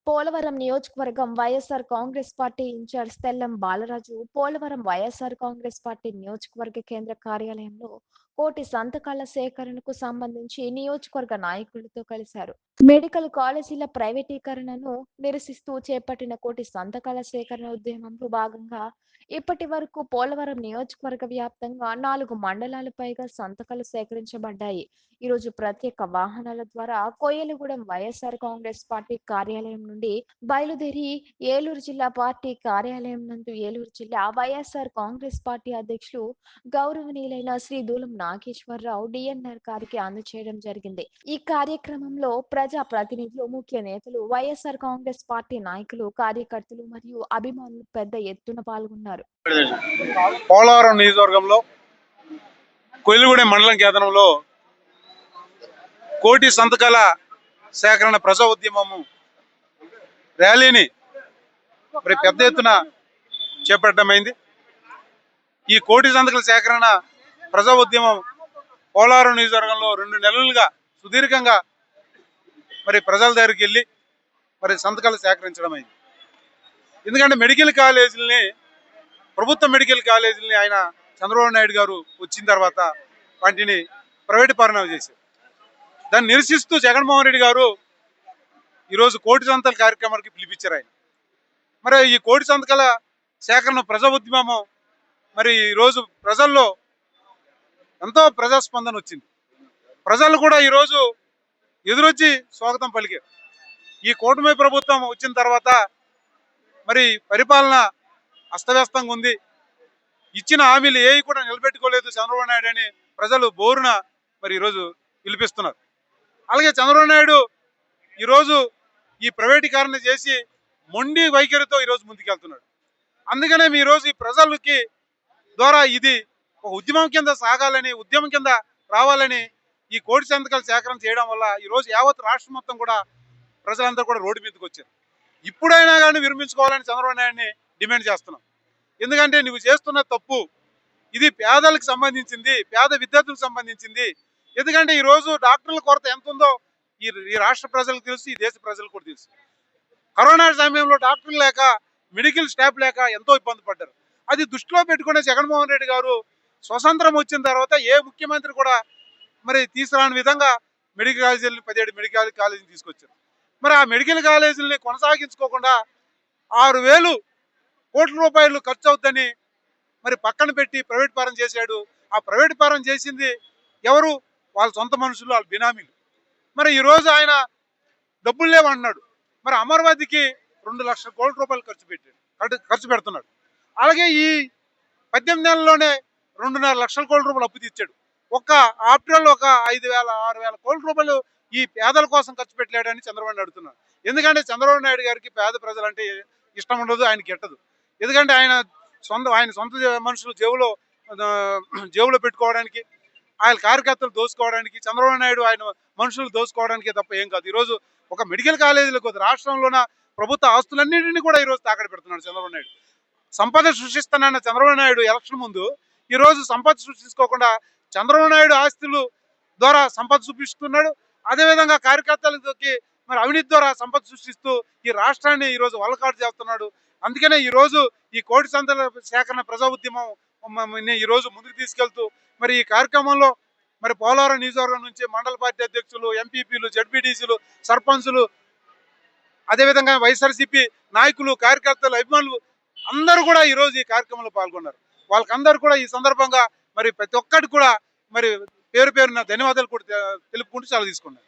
పోలవరం నియోజకవర్గం వైఎస్ఆర్ కాంగ్రెస్ పార్టీ ఇన్ఛార్జ్ తెల్లం బాలరాజు పోలవరం వైఎస్ఆర్ కాంగ్రెస్ పార్టీ నియోజకవర్గ కేంద్ర కార్యాలయంలో కోటి సంతకాల సేకరణకు సంబంధించి నియోజకవర్గ నాయకులతో కలిశారు. మెడికల్ కాలేజీల ప్రైవేటీకరణను నిరసిస్తూ చేపట్టిన కోటి సంతకాల సేకరణ ఉద్యమంలో భాగంగా ఇప్పటి వరకు పోలవరం నియోజకవర్గ వ్యాప్తంగా 4 మండలాలు పైగా సంతకాలు సేకరించబడ్డాయి. ఈరోజు ప్రత్యేక వాహనాల ద్వారా కోయలగూడెం వైఎస్ఆర్ కాంగ్రెస్ పార్టీ కార్యాలయం నుండి బయలుదేరి ఏలూరు జిల్లా పార్టీ కార్యాలయం నందు ఏలూరు జిల్లా వైఎస్ఆర్ కాంగ్రెస్ పార్టీ అధ్యక్షులు గౌరవనీయులైన శ్రీ దూలం నాగేశ్వరరావు డిఎన్ఆర్ గారికి అందజేయడం జరిగింది. ఈ కార్యక్రమంలో ప్రజా ప్రతినిధులు, ముఖ్య నేతలు, వైఎస్ఆర్ కాంగ్రెస్ పార్టీ నాయకులు, కార్యకర్తలు మరియు అభిమానులు పెద్ద ఎత్తున పాల్గొన్నారు. పోలవరం నియోజకవర్గంలో కొయ్యలగూడెం మండలం కేంద్రంలో కోటి సంతకాల సేకరణ ప్రజా ఉద్యమము ర్యాలీని మరి పెద్ద ఎత్తున చేపట్టమైంది. ఈ కోటి సంతకాల సేకరణ ప్రజా ఉద్యమం పోలవరం నియోజకవర్గంలో 2 నెలలుగా సుదీర్ఘంగా మరి ప్రజల దగ్గరికి వెళ్ళి మరి సంతకాలు సేకరించడం అయింది. ఎందుకంటే మెడికల్ కాలేజీలని, ప్రభుత్వ మెడికల్ కాలేజీలని ఆయన చంద్రబాబు నాయుడు గారు వచ్చిన తర్వాత వాటిని ప్రైవేట్ పరణ చేశారు. దాన్ని నిరసిస్తూ జగన్మోహన్ రెడ్డి గారు ఈరోజు కోటి సంతకాల కార్యక్రమానికి పిలిపించారు ఆయన. మరి ఈ కోటి సంతకాల సేకరణ ప్రజా ఉద్యమము మరి ఈరోజు ప్రజల్లో ఎంతో ప్రజాస్పందన వచ్చింది. ప్రజలు కూడా ఈరోజు ఎదురొచ్చి స్వాగతం పలికారు. ఈ కూటమి ప్రభుత్వం వచ్చిన తర్వాత మరి పరిపాలన అస్తవ్యస్తంగా ఉంది, ఇచ్చిన హామీలు ఏవి కూడా నిలబెట్టుకోలేదు చంద్రబాబు నాయుడు అని ప్రజలు బోరున మరి ఈరోజు పిలిపిస్తున్నారు. అలాగే చంద్రబాబు నాయుడు ఈరోజు ఈ ప్రైవేటీకరణ చేసి మొండి వైఖరితో ఈరోజు ముందుకెళ్తున్నాడు. అందుకనే ఈరోజు ఈ ప్రజలకి ద్వారా ఇది ఒక ఉద్యమం కింద సాగాలని, ఉద్యమం కింద రావాలని ఈ కోటి సంతకాల సేకరణ చేయడం వల్ల ఈరోజు యావత్ రాష్ట్రం మొత్తం కూడా ప్రజలందరూ కూడా రోడ్డు మీదకి వచ్చారు. ఇప్పుడైనా కానీ విరమించుకోవాలని చంద్రబాబు నాయుడిని డిమాండ్ చేస్తున్నాం. ఎందుకంటే నువ్వు చేస్తున్న తప్పు, ఇది పేదలకు సంబంధించింది, పేద విద్యార్థులకు సంబంధించింది. ఎందుకంటే ఈరోజు డాక్టర్ల కొరత ఎంత ఉందో ఈ రాష్ట్ర ప్రజలకు తెలుసు, ఈ దేశ ప్రజలకు కూడా తెలుసు. కరోనా సమయంలో డాక్టర్లు లేక, మెడికల్ స్టాఫ్ లేక ఎంతో ఇబ్బంది పడ్డారు. అది దృష్టిలో పెట్టుకునే జగన్మోహన్ రెడ్డి గారు స్వతంత్రం వచ్చిన తర్వాత ఏ ముఖ్యమంత్రి కూడా మరి తీసుకురాని విధంగా మెడికల్ కాలేజీలను 17 మెడికల్ కాలేజీని తీసుకొచ్చారు. మరి ఆ మెడికల్ కాలేజీలని కొనసాగించుకోకుండా 6,000 కోట్ల రూపాయలు ఖర్చు అవుతుందని మరి పక్కన పెట్టి ప్రైవేట్ పరం చేశాడు. ఆ ప్రైవేట్ పరం చేసింది ఎవరు? వాళ్ళ సొంత మనుషులు, వాళ్ళ బినామీలు. మరి ఈరోజు ఆయన డబ్బులు లేవన్నాడు. మరి అమరావతికి 2 లక్షల కోట్ల రూపాయలు ఖర్చు పెడుతున్నాడు. అలాగే ఈ 18 నెలల్లోనే 2.5 లక్షల కోట్ల రూపాయలు అప్పు తెచ్చాడు. ఆఫ్టర్ ఒక 5,000-6,000 కోట్ల రూపాయలు ఈ పేదల కోసం ఖర్చు పెట్టలేడని చంద్రబాబు నాయుడు అడుగుతున్నాడు. ఎందుకంటే చంద్రబాబు నాయుడు గారికి పేద ప్రజలంటే ఇష్టం ఉండదు, ఆయనకి ఎట్టదు. ఎందుకంటే ఆయన సొంత మనుషులు జేబులో పెట్టుకోవడానికి, ఆయన కార్యకర్తలు దోసుకోవడానికి, చంద్రబాబు నాయుడు ఆయన మనుషులు దోసుకోవడానికి తప్ప ఏం కాదు. ఈరోజు ఒక మెడికల్ కాలేజీలకు రాష్ట్రంలోన ప్రభుత్వ ఆస్తులన్నింటినీ కూడా ఈరోజు తాకట్టు పెడుతున్నాడు చంద్రబాబు నాయుడు. సంపద సృష్టిస్తానన్న చంద్రబాబు నాయుడు ఎలక్షన్ ముందు ఈరోజు సంపద సృష్టించుకోకుండా చంద్రబాబు నాయుడు ఆస్తులు ద్వారా సంపద సృష్టిస్తున్నాడు. అదేవిధంగా కార్యకర్తలకి మరి అవినీతి ద్వారా సంపద సృష్టిస్తూ ఈ రాష్ట్రాన్ని ఈరోజు వల్లకాడు చేస్తున్నాడు. అందుకనే ఈరోజు ఈ కోటి సంతకాల సేకరణ ప్రజా ఉద్యమం ఈరోజు ముందుకు తీసుకెళ్తూ మరి ఈ కార్యక్రమంలో మరి పోలవరం నియోజకవర్గం నుంచి మండల పార్టీ అధ్యక్షులు, ఎంపీపీలు, జడ్పీటీసీలు, సర్పంచులు, అదేవిధంగా వైఎస్ఆర్సీపీ నాయకులు, కార్యకర్తలు, అభిమానులు అందరూ కూడా ఈరోజు ఈ కార్యక్రమంలో పాల్గొన్నారు. వాళ్ళకందరూ కూడా ఈ సందర్భంగా మరి ప్రతి ఒక్కటి కూడా మరి పేరున ధన్యవాదాలు కూడా తెలుపుకుంటూ సెలవు తీసుకున్నారు.